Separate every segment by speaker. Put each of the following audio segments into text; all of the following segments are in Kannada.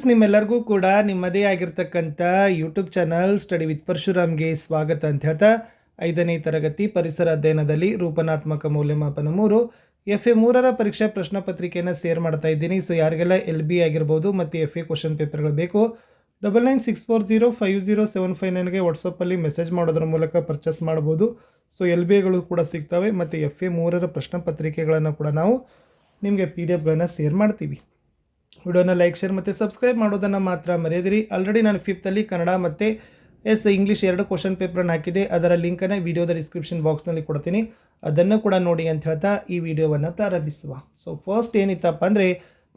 Speaker 1: ನಿಮ್ಮೆಲ್ಲರಿಗೂ ಕೂಡ ನಿಮ್ಮದೇ ಆಗಿರ್ತಕ್ಕಂಥ ಯೂಟ್ಯೂಬ್ ಚಾನಲ್ ಸ್ಟಡಿ ವಿತ್ ಪರಶುರಾಮ್ಗೆ ಸ್ವಾಗತ ಅಂತ ಹೇಳ್ತಾ 5ನೇ ತರಗತಿ ಪರಿಸರ ಅಧ್ಯಯನದಲ್ಲಿ ರೂಪನಾತ್ಮಕ ಮೌಲ್ಯಮಾಪನ 3 FA 3ರ ಪರೀಕ್ಷಾ ಪ್ರಶ್ನೆ ಪತ್ರಿಕೆಯನ್ನು ಶೇರ್ ಮಾಡ್ತಾ ಇದ್ದೀನಿ. ಸೊ ಯಾರಿಗೆಲ್ಲ LB ಆಗಿರ್ಬೋದು ಮತ್ತು FA ಕ್ವಶನ್ ಪೇಪರ್ಗಳು ಬೇಕು 9964050759ಗೆ ವಾಟ್ಸಪ್ಪಲ್ಲಿ ಮೆಸೇಜ್ ಮಾಡೋದ್ರ ಮೂಲಕ ಪರ್ಚೇಸ್ ಮಾಡ್ಬೋದು. ಸೊ LBಗಳು ಕೂಡ ಸಿಗ್ತವೆ ಮತ್ತು FA 3ರ ಪ್ರಶ್ನೆ ಪತ್ರಿಕೆಗಳನ್ನು ಕೂಡ ನಾವು ನಿಮಗೆ PDF ಶೇರ್ ಮಾಡ್ತೀವಿ. ವಿಡಿಯೋನ ಲೈಕ್ ಶೇರ್ ಮತ್ತು ಸಬ್ಸ್ಕ್ರೈಬ್ ಮಾಡೋದನ್ನು ಮಾತ್ರ ಮರೆಯದಿರಿ. ಆಲ್ರೆಡಿ ನಾನು 5th ಕನ್ನಡ ಮತ್ತು ಇಂಗ್ಲೀಷ್ 2 ಕ್ವಶನ್ ಪೇಪರನ್ನು ಹಾಕಿದೆ. ಅದರ ಲಿಂಕನ್ನು ವಿಡಿಯೋದ ಡಿಸ್ಕ್ರಿಪ್ಷನ್ ಬಾಕ್ಸ್ನಲ್ಲಿ ಕೊಡ್ತೀನಿ, ಅದನ್ನು ಕೂಡ ನೋಡಿ ಅಂತ ಹೇಳ್ತಾ ಈ ವಿಡಿಯೋವನ್ನು ಪ್ರಾರಂಭಿಸುವ. ಸೊ ಫಸ್ಟ್ ಏನಿತ್ತಪ್ಪ ಅಂದರೆ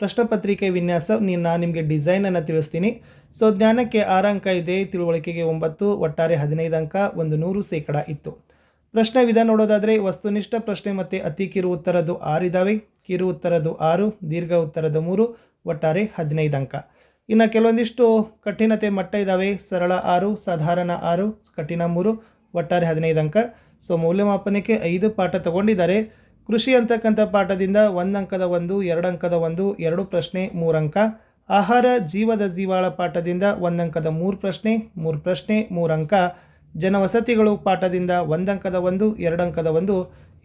Speaker 1: ಪ್ರಶ್ನೆ ಪತ್ರಿಕೆ ವಿನ್ಯಾಸ. ನಾನು ನಿಮಗೆ ಡಿಸೈನನ್ನು ತಿಳಿಸ್ತೀನಿ. ಸೊ ಜ್ಞಾನಕ್ಕೆ 6 ಅಂಕ ಇದೆ, ತಿಳುವಳಿಕೆಗೆ 9, ಒಟ್ಟಾರೆ 15 ಅಂಕ, 100% ಇತ್ತು. ಪ್ರಶ್ನೆ ವಿಧ ನೋಡೋದಾದರೆ ವಸ್ತುನಿಷ್ಠ ಪ್ರಶ್ನೆ ಮತ್ತು ಅತಿ ಕಿರು ಉತ್ತರದ್ದು 6 ಇದ್ದಾವೆ, ಕಿರು ಉತ್ತರದ್ದು 6, ದೀರ್ಘ ಉತ್ತರದ್ದು 3, ಒಟ್ಟಾರೆ 15 ಅಂಕ. ಇನ್ನು ಕೆಲವೊಂದಿಷ್ಟು ಕಠಿಣತೆ ಮಟ್ಟ ಇದ್ದಾವೆ. ಸರಳ 6, ಸಾಧಾರಣ 6, ಕಠಿಣ 3, ಒಟ್ಟಾರೆ 15 ಅಂಕ. ಸೊ ಮೌಲ್ಯಮಾಪನಕ್ಕೆ 5 ಪಾಠ ತಗೊಂಡಿದ್ದಾರೆ. ಕೃಷಿ ಅಂತಕ್ಕಂಥ ಪಾಠದಿಂದ 1 ಅಂಕದ 1, 2 ಅಂಕದ 1, 2 ಪ್ರಶ್ನೆ 3 ಅಂಕ. ಆಹಾರ ಜೀವದ ಜೀವಾಳ ಪಾಠದಿಂದ 1 ಅಂಕದ 3 ಪ್ರಶ್ನೆ 3 ಅಂಕ. ಜನವಸತಿಗಳು ಪಾಠದಿಂದ 1 ಅಂಕದ 1, 2 ಅಂಕದ 1,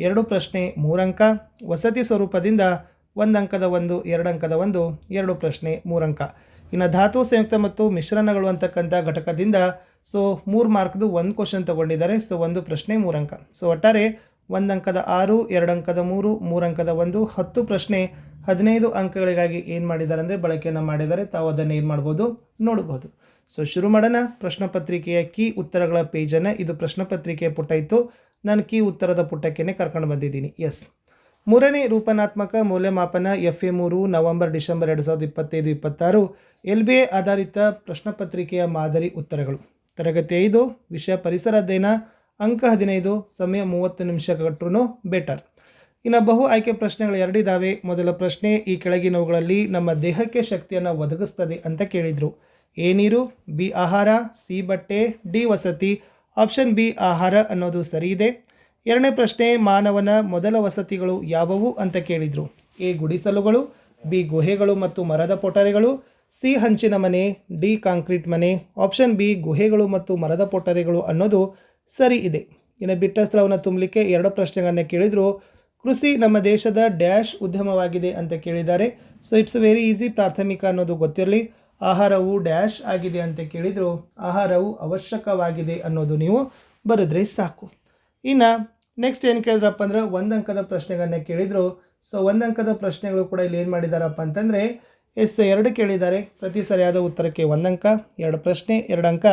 Speaker 1: 2 ಪ್ರಶ್ನೆ 3 ಅಂಕ. ವಸತಿ ಸ್ವರೂಪದಿಂದ 1 ಅಂಕದ 1, 2 ಅಂಕದ 1, 2 ಪ್ರಶ್ನೆ 3 ಅಂಕ. ಇನ್ನು ಧಾತು ಸಂಯುಕ್ತ ಮತ್ತು ಮಿಶ್ರಣಗಳು ಅಂತಕ್ಕಂಥ ಘಟಕದಿಂದ 3 ಮಾರ್ಕ್ದು 1 ಕ್ವಶನ್ ತಗೊಂಡಿದ್ದಾರೆ. 1 ಪ್ರಶ್ನೆ 3 ಅಂಕ. ಒಟ್ಟಾರೆ 1 ಅಂಕದ 6, 2 ಅಂಕದ 3, 3 ಅಂಕದ 1, 10 ಪ್ರಶ್ನೆ 15 ಅಂಕಗಳಿಗಾಗಿ ಏನು ಮಾಡಿದ್ದಾರೆ ಅಂದರೆ ಬಳಕೆಯನ್ನು ಮಾಡಿದ್ದಾರೆ. ತಾವು ಅದನ್ನು ಏನು ಮಾಡ್ಬೋದು ನೋಡ್ಬೋದು. ಶುರು ಮಾಡೋಣ. ಪ್ರಶ್ನೆ ಪತ್ರಿಕೆಯ ಕೀ ಉತ್ತರಗಳ ಪೇಜನ್ನು, ಇದು ಪ್ರಶ್ನೆ ಪತ್ರಿಕೆಯ ಪುಟ ಇತ್ತು, ನಾನು ಕೀ ಉತ್ತರದ ಪುಟಕ್ಕೆ ಕರ್ಕೊಂಡು ಬಂದಿದ್ದೀನಿ. ಎಸ್, 3ನೇ ರೂಪನಾತ್ಮಕ ಮೌಲ್ಯಮಾಪನ FA 3 ನವೆಂಬರ್ ಡಿಸೆಂಬರ್ 2025-26 LBA ಆಧಾರಿತ ಪ್ರಶ್ನೆ ಪತ್ರಿಕೆಯ ಮಾದರಿ ಉತ್ತರಗಳು. ತರಗತಿ 5, ವಿಷಯ ಪರಿಸರ ಅಧ್ಯಯನ, ಅಂಕ 15, ಸಮಯ 30 ನಿಮಿಷ ಕೊಟ್ಟರು ಬೆಟರ್. ಇನ್ನು ಬಹು ಆಯ್ಕೆ ಪ್ರಶ್ನೆಗಳು 2 ಇದ್ದಾವೆ. ಮೊದಲ ಪ್ರಶ್ನೆ, ಈ ಕೆಳಗಿನವುಗಳಲ್ಲಿ ನಮ್ಮ ದೇಹಕ್ಕೆ ಶಕ್ತಿಯನ್ನು ಒದಗಿಸ್ತದೆ ಅಂತ ಕೇಳಿದರು. A ನೀರು, B ಆಹಾರ, C ಬಟ್ಟೆ, D ವಸತಿ. ಆಪ್ಷನ್ B ಆಹಾರ ಅನ್ನೋದು ಸರಿ ಇದೆ. 2ನೇ ಪ್ರಶ್ನೆ, ಮಾನವನ ಮೊದಲ ವಸತಿಗಳು ಯಾವುವು ಅಂತ ಕೇಳಿದರು. A ಗುಡಿಸಲುಗಳು, B ಗುಹೆಗಳು ಮತ್ತು ಮರದ ಪೊಟರೆಗಳು, C ಹಂಚಿನ ಮನೆ, D ಕಾಂಕ್ರೀಟ್ ಮನೆ. ಆಪ್ಷನ್ B ಗುಹೆಗಳು ಮತ್ತು ಮರದ ಪೊಟರೆಗಳು ಅನ್ನೋದು ಸರಿ ಇದೆ. ಇನ್ನು ಬಿಟ್ಟ ಸ್ಥಳವನ್ನು ತುಂಬಲಿಕ್ಕೆ 2 ಪ್ರಶ್ನೆಗಳನ್ನು ಕೇಳಿದರು. ಕೃಷಿ ನಮ್ಮ ದೇಶದ ಡ್ಯಾಶ್ ಉದ್ಯಮವಾಗಿದೆ ಅಂತ ಕೇಳಿದ್ದಾರೆ. ಇಟ್ಸ್ ವೆರಿ ಈಸಿ, ಪ್ರಾಥಮಿಕ ಅನ್ನೋದು ಗೊತ್ತಿರಲಿ. ಆಹಾರವು ಡ್ಯಾಶ್ ಆಗಿದೆ ಅಂತ ಕೇಳಿದರು. ಆಹಾರವು ಅವಶ್ಯಕವಾಗಿದೆ ಅನ್ನೋದು ನೀವು ಬರೆದ್ರೆ ಸಾಕು. ಇನ್ನು ನೆಕ್ಸ್ಟ್ ಏನು ಕೇಳಿದ್ರಪ್ಪ ಅಂದ್ರೆ 1 ಅಂಕದ ಪ್ರಶ್ನೆಗಳನ್ನ ಕೇಳಿದರು. 1 ಅಂಕದ ಪ್ರಶ್ನೆಗಳು ಕೂಡ ಇಲ್ಲಿ ಏನು ಮಾಡಿದಾರಪ್ಪ ಅಂತಂದರೆ 2 ಕೇಳಿದ್ದಾರೆ. ಪ್ರತಿ ಸರಿಯಾದ ಉತ್ತರಕ್ಕೆ 1 ಅಂಕ, 2 ಪ್ರಶ್ನೆ 2 ಅಂಕ.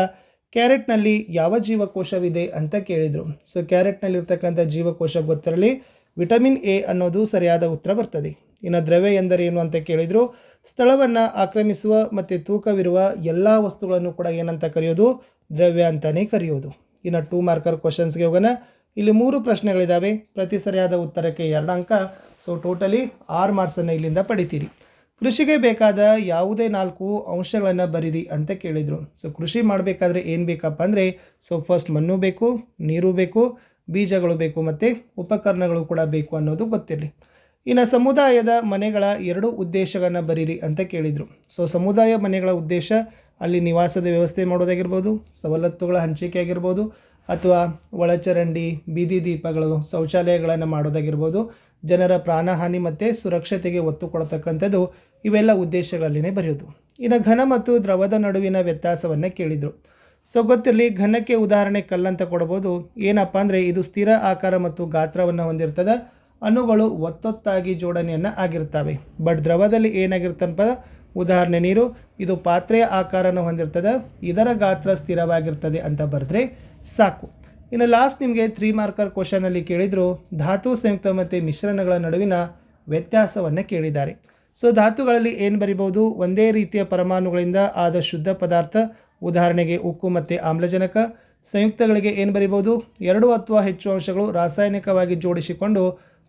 Speaker 1: ಕ್ಯಾರೆಟ್ನಲ್ಲಿ ಯಾವ ಜೀವಕೋಶವಿದೆ ಅಂತ ಕೇಳಿದರು. ಕ್ಯಾರೆಟ್ನಲ್ಲಿರ್ತಕ್ಕಂಥ ಜೀವಕೋಶ ಗೊತ್ತಿರಲಿ, ವಿಟಮಿನ್ A ಅನ್ನೋದು ಸರಿಯಾದ ಉತ್ತರ ಬರ್ತದೆ. ಇನ್ನು ದ್ರವ್ಯ ಎಂದರೆ ಏನು ಅಂತ ಕೇಳಿದರು. ಸ್ಥಳವನ್ನು ಆಕ್ರಮಿಸುವ ಮತ್ತು ತೂಕವಿರುವ ಎಲ್ಲ ವಸ್ತುಗಳನ್ನು ಕೂಡ ಏನಂತ ಕರೆಯೋದು, ದ್ರವ್ಯ ಅಂತಲೇ ಕರೆಯೋದು. ಇನ್ನು 2 ಮಾರ್ಕರ್ ಕ್ವಶನ್ಸ್ಗೆ ಹೋಗೋಣ. ಇಲ್ಲಿ 3 ಪ್ರಶ್ನೆಗಳಿದ್ದಾವೆ. ಪ್ರತಿ ಸರಿಯಾದ ಉತ್ತರಕ್ಕೆ 2 ಅಂಕ. ಟೋಟಲಿ 6 ಮಾರ್ಕ್ಸನ್ನು ಇಲ್ಲಿಂದ ಪಡಿತೀರಿ. ಕೃಷಿಗೆ ಬೇಕಾದ ಯಾವುದೇ 4 ಅಂಶಗಳನ್ನು ಬರೀರಿ ಅಂತ ಕೇಳಿದರು. ಕೃಷಿ ಮಾಡಬೇಕಾದ್ರೆ ಏನು ಬೇಕಪ್ಪ ಅಂದರೆ ಫಸ್ಟ್ ಮಣ್ಣು ಬೇಕು, ನೀರು ಬೇಕು, ಬೀಜಗಳು ಬೇಕು ಮತ್ತು ಉಪಕರಣಗಳು ಕೂಡ ಬೇಕು ಅನ್ನೋದು ಗೊತ್ತಿರಲಿ. ಇನ್ನು ಸಮುದಾಯದ ಮನೆಗಳ 2 ಉದ್ದೇಶಗಳನ್ನು ಬರೀರಿ ಅಂತ ಕೇಳಿದರು. ಸಮುದಾಯ ಮನೆಗಳ ಉದ್ದೇಶ ಅಲ್ಲಿ ನಿವಾಸದ ವ್ಯವಸ್ಥೆ ಮಾಡೋದಾಗಿರ್ಬೋದು, ಸವಲತ್ತುಗಳ ಹಂಚಿಕೆ ಆಗಿರ್ಬೋದು, ಅಥವಾ ಒಳಚರಂಡಿ, ಬೀದಿ ದೀಪಗಳು, ಶೌಚಾಲಯಗಳನ್ನು ಮಾಡೋದಾಗಿರ್ಬೋದು, ಜನರ ಪ್ರಾಣಹಾನಿ ಮತ್ತು ಸುರಕ್ಷತೆಗೆ ಒತ್ತು ಕೊಡತಕ್ಕಂಥದ್ದು, ಇವೆಲ್ಲ ಉದ್ದೇಶಗಳಲ್ಲಿನೇ ಬರೆಯೋದು. ಇನ್ನು ಘನ ಮತ್ತು ದ್ರವದ ನಡುವಿನ ವ್ಯತ್ಯಾಸವನ್ನು ಕೇಳಿದರು. ಗೊತ್ತಿರಲಿ, ಘನಕ್ಕೆ ಉದಾಹರಣೆ ಕಲ್ಲಂತ ಕೊಡ್ಬೋದು. ಏನಪ್ಪ ಅಂದರೆ ಇದು ಸ್ಥಿರ ಆಕಾರ ಮತ್ತು ಗಾತ್ರವನ್ನು ಹೊಂದಿರ್ತದೆ. ಅಣುಗಳು ಒತ್ತೊತ್ತಾಗಿ ಜೋಡಣೆಯನ್ನು ಆಗಿರ್ತವೆ. ಬಟ್ ದ್ರವದಲ್ಲಿ ಏನಾಗಿರ್ತಪ್ಪ, ಉದಾಹರಣೆ ನೀರು, ಇದು ಪಾತ್ರೆಯ ಆಕಾರನ ಹೊಂದಿರ್ತದೆ, ಇದರ ಗಾತ್ರ ಸ್ಥಿರವಾಗಿರ್ತದೆ ಅಂತ ಬರೆದ್ರೆ ಸಾಕು. ಇನ್ನು ಲಾಸ್ಟ್ ನಿಮಗೆ 3 ಮಾರ್ಕರ್ ಕ್ವಶನಲ್ಲಿ ಕೇಳಿದರು. ಧಾತು ಸಂಯುಕ್ತ ಮತ್ತು ಮಿಶ್ರಣಗಳ ನಡುವಿನ ವ್ಯತ್ಯಾಸವನ್ನು ಕೇಳಿದ್ದಾರೆ. ಧಾತುಗಳಲ್ಲಿ ಏನು ಬರಿಬೋದು, ಒಂದೇ ರೀತಿಯ ಪರಮಾಣುಗಳಿಂದ ಆದ ಶುದ್ಧ ಪದಾರ್ಥ, ಉದಾಹರಣೆಗೆ ಉಕ್ಕು ಮತ್ತು ಆಮ್ಲಜನಕ. ಸಂಯುಕ್ತಗಳಿಗೆ ಏನು ಬರಿಬೋದು, 2 ಅಥವಾ ಹೆಚ್ಚು ಅಂಶಗಳು ರಾಸಾಯನಿಕವಾಗಿ ಜೋಡಿಸಿಕೊಂಡು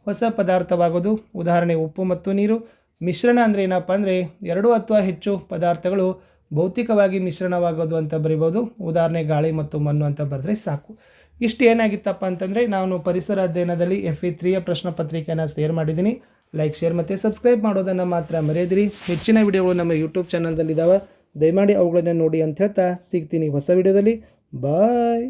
Speaker 1: ಹೊಸ ಪದಾರ್ಥವಾಗೋದು, ಉದಾಹರಣೆ ಉಪ್ಪು ಮತ್ತು ನೀರು. ಮಿಶ್ರಣ ಅಂದರೆ ಏನಪ್ಪ ಅಂದರೆ 2 ಅಥವಾ ಹೆಚ್ಚು ಪದಾರ್ಥಗಳು ಭೌತಿಕವಾಗಿ ಮಿಶ್ರಣವಾಗೋದು ಅಂತ ಬರಿಬೋದು, ಉದಾಹರಣೆ ಗಾಳಿ ಮತ್ತು ಮಣ್ಣು ಅಂತ ಬರೆದ್ರೆ ಸಾಕು. ಇಷ್ಟು ಏನಾಗಿತ್ತಪ್ಪ ಅಂತಂದರೆ ನಾನು ಪರಿಸರ ಅಧ್ಯಯನದಲ್ಲಿ FA 3ಯ ಪ್ರಶ್ನೆ ಪತ್ರಿಕೆಯನ್ನು ಶೇರ್ ಮಾಡಿದ್ದೀನಿ. ಲೈಕ್ ಶೇರ್ ಮತ್ತು ಸಬ್ಸ್ಕ್ರೈಬ್ ಮಾಡೋದನ್ನು ಮಾತ್ರ ಮರೆಯದಿರಿ. ಹೆಚ್ಚಿನ ವಿಡಿಯೋಗಳು ನಮ್ಮ ಯೂಟ್ಯೂಬ್ ಚಾನಲ್ದಲ್ಲಿದ್ದಾವೆ, ದಯಮಾಡಿ ಅವುಗಳನ್ನು ನೋಡಿ ಅಂತ ಹೇಳ್ತಾ ಸಿಗ್ತೀನಿ ಹೊಸ ವಿಡಿಯೋದಲ್ಲಿ. ಬಾಯ್.